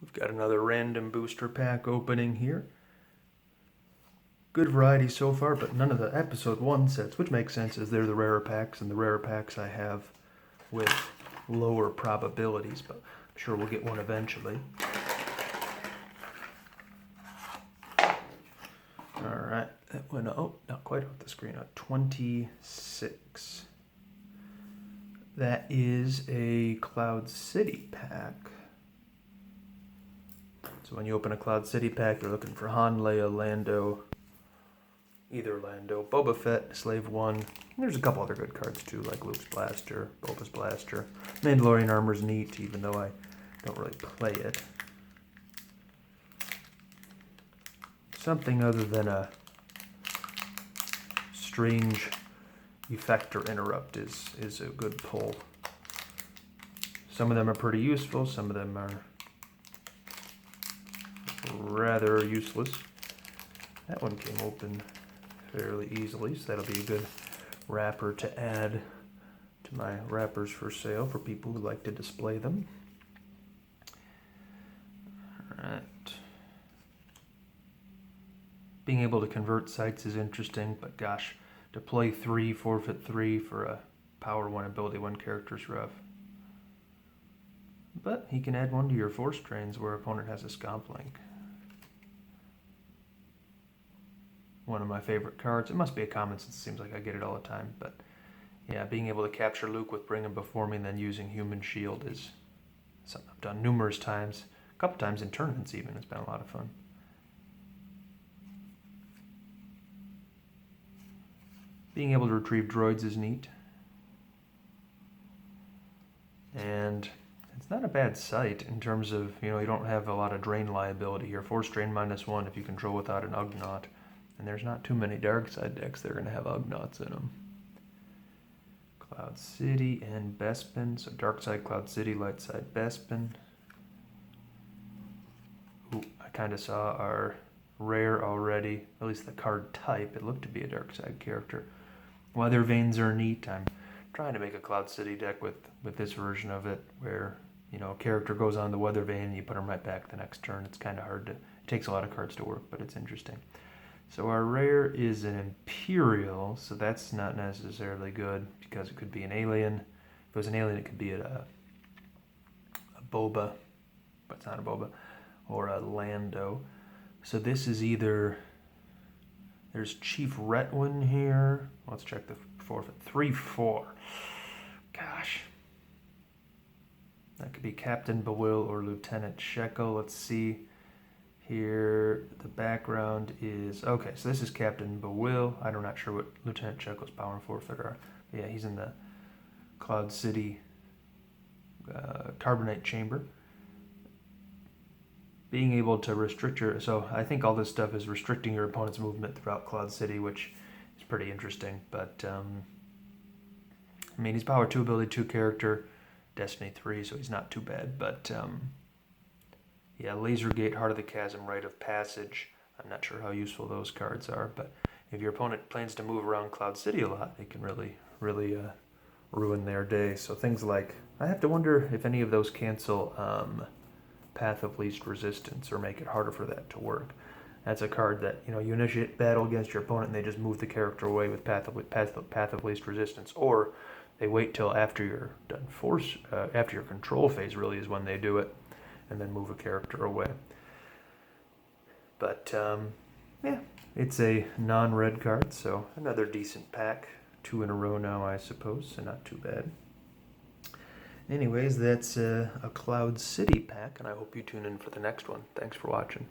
We've got another random booster pack opening here. Good variety so far, but none of the episode 1 sets, which makes sense as they're the rarer packs, and the rarer packs I have with lower probabilities, but I'm sure we'll get one eventually. Alright, that went, oh, not quite off the screen, 26. That is a Cloud City pack. So when you open a Cloud City pack, you're looking for Han, Leia, Lando, either Lando, Boba Fett, Slave 1. There's a couple other good cards too, like Luke's Blaster, Boba's Blaster. Mandalorian Armor's neat, even though I don't really play it. Something other than a strange effector interrupt is a good pull. Some of them are pretty useful, some of them are rather useless. That one came open fairly easily, so that'll be a good wrapper to add to my wrappers for sale for people who like to display them. Alright. Being able to convert sites is interesting, but gosh, to play 3, forfeit 3 for a power 1, ability 1 character is rough. But he can add 1 to your force trains where opponent has a scomp link. One of my favorite cards. It must be a common since it seems like I get it all the time, but yeah, being able to capture Luke with Bring Him Before Me and then using Human Shield is something I've done numerous times, a couple times in tournaments even. It's been a lot of fun. Being able to retrieve droids is neat. And it's not a bad sight in terms of, you know, you don't have a lot of drain liability here. Force drain -1 if you control without an Ugnaught. And there's not too many dark side decks that are going to have Ugnaughts in them. Cloud City and Bespin. So dark side Cloud City, light side Bespin. Ooh, I kind of saw our rare already, at least the card type. It looked to be a dark side character. Weather Vanes are neat. I'm trying to make a Cloud City deck with this version of it where, you know, a character goes on the Weather Vane and you put them right back the next turn. It's kind of hard to, it takes a lot of cards to work, but it's interesting. So our rare is an Imperial, so that's not necessarily good because it could be an alien. If it was an alien, it could be a Boba, but it's not a Boba, or a Lando. So this is either, there's Chief Retwin here. Let's check the forfeit. 3/4. Gosh. That could be Captain Bewil or Lieutenant Shekel. Let's see. Here, the background is, okay, so this is Captain Bewil. I'm not sure what Lieutenant Shekel's power and forfeit are. Yeah, he's in the Cloud City Carbonite Chamber. Being able to restrict your, so I think all this stuff is restricting your opponent's movement throughout Cloud City, which is pretty interesting, but, I mean, he's power 2, ability 2 character, Destiny 3, so he's not too bad, but, yeah, Laser Gate, Heart of the Chasm, Rite of Passage. I'm not sure how useful those cards are, but if your opponent plans to move around Cloud City a lot, it can really ruin their day. So things like, I have to wonder if any of those cancel Path of Least Resistance or make it harder for that to work. That's a card that, you know, you initiate battle against your opponent and they just move the character away with Path of Least Resistance, or they wait till after you're done after your control phase really is when they do it, and then move a character away. But, yeah, it's a non-red card, so another decent pack. 2 in a row now, I suppose, so not too bad. Anyways, that's a Cloud City pack, and I hope you tune in for the next one. Thanks for watching.